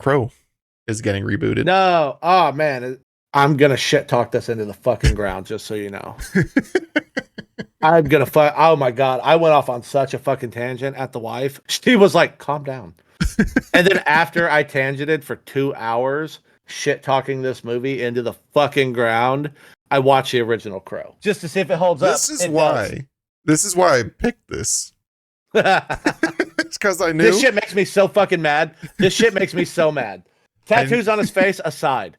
Crow is getting rebooted. No. Oh, man. I'm going to shit talk this into the fucking ground, just so you know. I'm going to oh my God. I went off on such a fucking tangent at the wife. She was like, calm down. And then after I tangented for 2 hours, shit talking this movie into the fucking ground, I watched the original Crow just to see if it holds up. This is why I picked this. It's because I knew. This shit makes me so fucking mad. This shit makes me so mad. Tattoos on his face aside.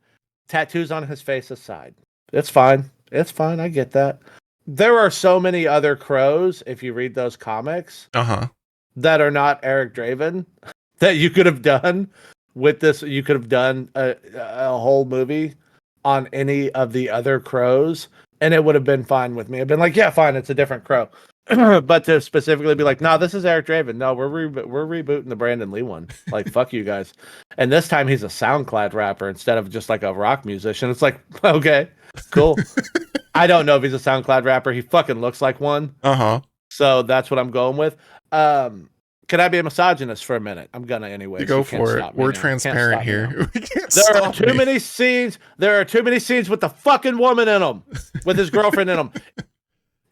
Tattoos on his face aside. It's fine. It's fine. I get that. There are so many other Crows, if you read those comics, that are not Eric Draven, that you could have done with this. You could have done a whole movie on any of the other Crows, and it would have been fine with me. I've been like, yeah, fine, it's a different Crow. But to specifically be like, no, this is Eric Draven. No, we're rebooting the Brandon Lee one. Like, fuck you guys. And this time he's a SoundCloud rapper instead of just like a rock musician. It's like, okay, cool. I don't know if he's a SoundCloud rapper. He fucking looks like one. So that's what I'm going with. Can I be a misogynist for a minute? I'm gonna anyway. You go for it. We're transparent here. There are too many scenes. There are too many scenes with the fucking woman in them, with his girlfriend in them.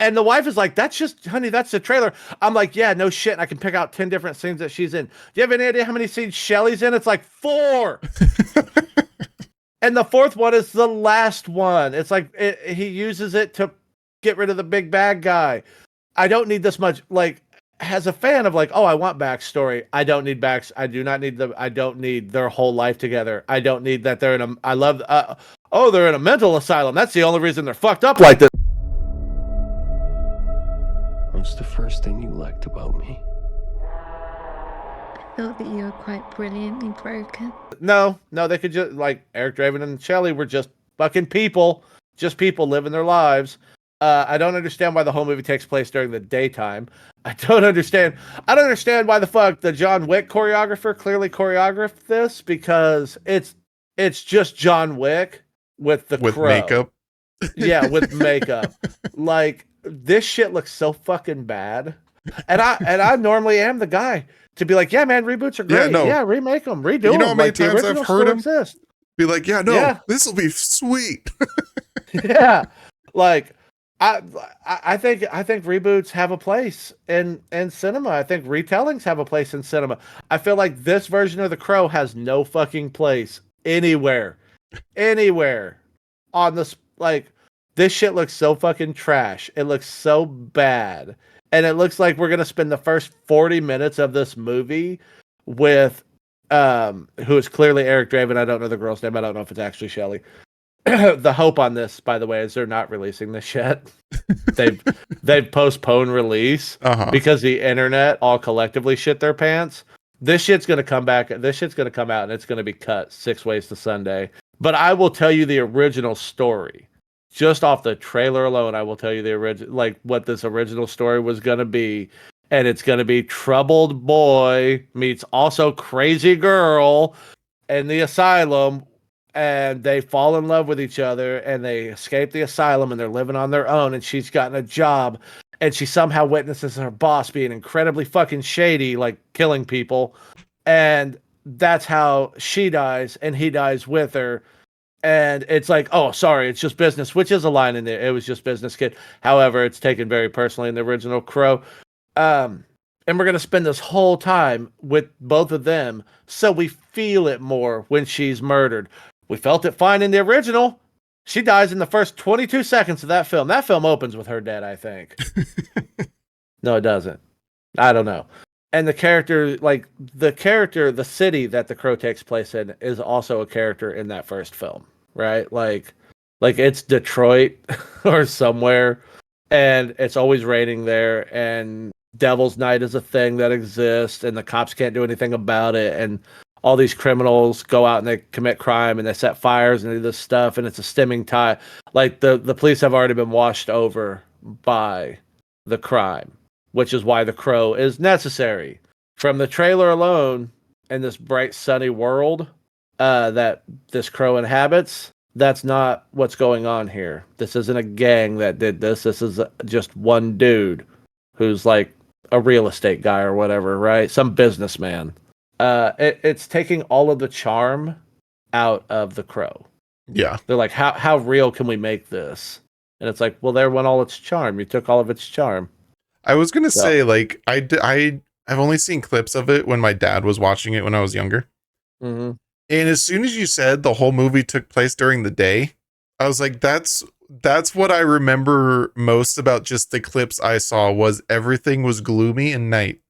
And the wife is like, that's just, honey, that's the trailer. I'm like, yeah, no shit. I can pick out 10 different scenes that she's in. Do you have any idea how many scenes Shelly's in? It's like 4. And the 4th one is the last one. It's like, he uses it to get rid of the big bad guy. I don't need this much, like, as a fan of like, oh, I want backstory. I don't need I don't need their whole life together. I don't need that they're in they're in a mental asylum. That's the only reason they're fucked up like this. What's the first thing you liked about me? I thought that you were quite brilliantly broken. No, they could just, like, Eric Draven and Shelley were just fucking people. Just people living their lives. I don't understand why the whole movie takes place during the daytime. I don't understand why the fuck the John Wick choreographer clearly choreographed this, because it's just John Wick with Crow. Makeup. Yeah, with makeup. Like, this shit looks so fucking bad. And I normally am the guy to be like, yeah, man, reboots are great. Yeah, remake them, redo them. You know how many times I've heard him be like, this will be sweet. Yeah. Like, I think reboots have a place in cinema. I think retellings have a place in cinema. I feel like this version of The Crow has no fucking place anywhere on this. Like, this shit looks so fucking trash. It looks so bad. And it looks like we're going to spend the first 40 minutes of this movie with, who is clearly Eric Draven. I don't know the girl's name. I don't know if it's actually Shelley. The hope on this, by the way, is they're not releasing this yet. They've postponed release because the internet all collectively shit their pants. This shit's going to come back. This shit's going to come out and it's going to be cut 6 ways to Sunday. But I will tell you the original story. Just off the trailer alone, I will tell you the original, like, what this original story was going to be. And it's going to be troubled boy meets also crazy girl in the asylum. And they fall in love with each other and they escape the asylum and they're living on their own. And she's gotten a job and she somehow witnesses her boss being incredibly fucking shady, like killing people. And that's how she dies and he dies with her. And it's like, oh, sorry, it's just business, which is a line in there. It was just business, kid. However, it's taken very personally in the original Crow. And we're going to spend this whole time with both of them so we feel it more when she's murdered. We felt it fine in the original. She dies in the first 22 seconds of that film. That film opens with her dead, I think. No, it doesn't. I don't know. And the character, the city that The Crow takes place in is also a character in that first film, right? Like it's Detroit or somewhere, and it's always raining there, and Devil's Night is a thing that exists, and the cops can't do anything about it, and all these criminals go out and they commit crime, and they set fires and do this stuff, and it's a stemming tide. Like, the police have already been washed over by the crime, which is why The Crow is necessary. From the trailer alone, in this bright, sunny world that this Crow inhabits, that's not what's going on here. This isn't a gang that did this. This is just one dude who's like a real estate guy or whatever, right? Some businessman. It's taking all of the charm out of The Crow. Yeah. They're like, how real can we make this? And it's like, well, there went all its charm. You took all of its charm. I was gonna So- say, like, I've only seen clips of it when my dad was watching it when I was younger. Mm-hmm. And as soon as you said the whole movie took place during the day, I was like, that's what I remember most about just the clips I saw was everything was gloomy and night.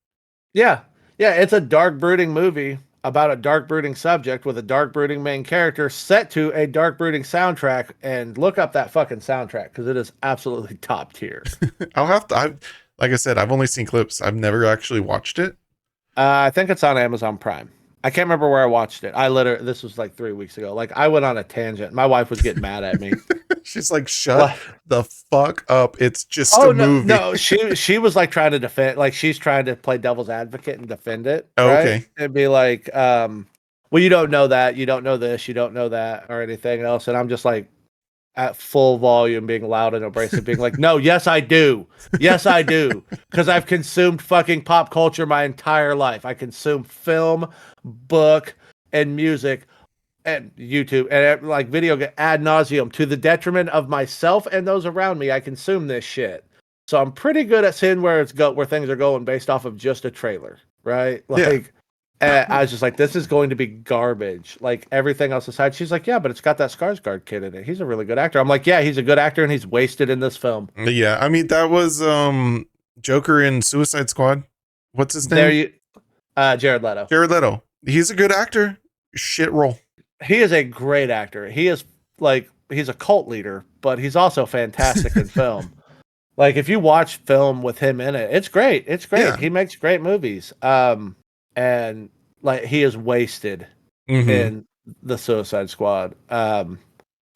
Yeah. Yeah, it's a dark brooding movie about a dark brooding subject with a dark brooding main character set to a dark brooding soundtrack. And look up that fucking soundtrack because it is absolutely top tier. I'll have to. Like I said, I've only seen clips. I've never actually watched it. I think it's on Amazon Prime. I can't remember where I watched it. This was like 3 weeks ago. Like I went on a tangent. My wife was getting mad at me. She's like, shut the fuck up. It's just a no, movie. No, she was like trying to defend, like she's trying to play devil's advocate and defend it. Oh, right? okay. And be like, well, you don't know that, you don't know this, you don't know that, or anything else. And I'm just like at full volume, being loud and abrasive, being like, no, yes, I do. Yes, I do. Because I've consumed fucking pop culture my entire life. I consume film, book, and music and YouTube and like video ad nauseum to the detriment of myself and those around me. I consume this shit. So I'm pretty good at seeing where things are going based off of just a trailer, right? Like, and I was just like, this is going to be garbage. Like everything else aside, she's like, yeah, but it's got that Skarsgård kid in it. He's a really good actor. I'm like, yeah, he's a good actor and he's wasted in this film. Yeah, I mean that was Joker in Suicide Squad. What's his name? Jared Leto. Jared Leto. He's a good actor. Shit role. He is a great actor. He is like, he's a cult leader, but he's also fantastic in film. Like if you watch film with him in it, it's great. It's great. Yeah. He makes great movies. And like he is wasted in the Suicide Squad. And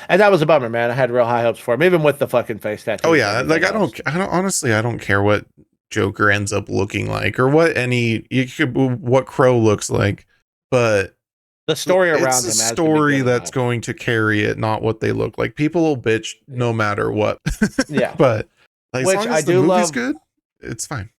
that was a bummer, man. I had real high hopes for him, even with the fucking face tattoo. Oh yeah, like I don't honestly, I don't care what Joker ends up looking like or what what Crow looks like, but the story around him. It's a story that's going to carry it, not what they look like. People will bitch no matter what. Yeah, but like, which as long as the movie's good, it's fine.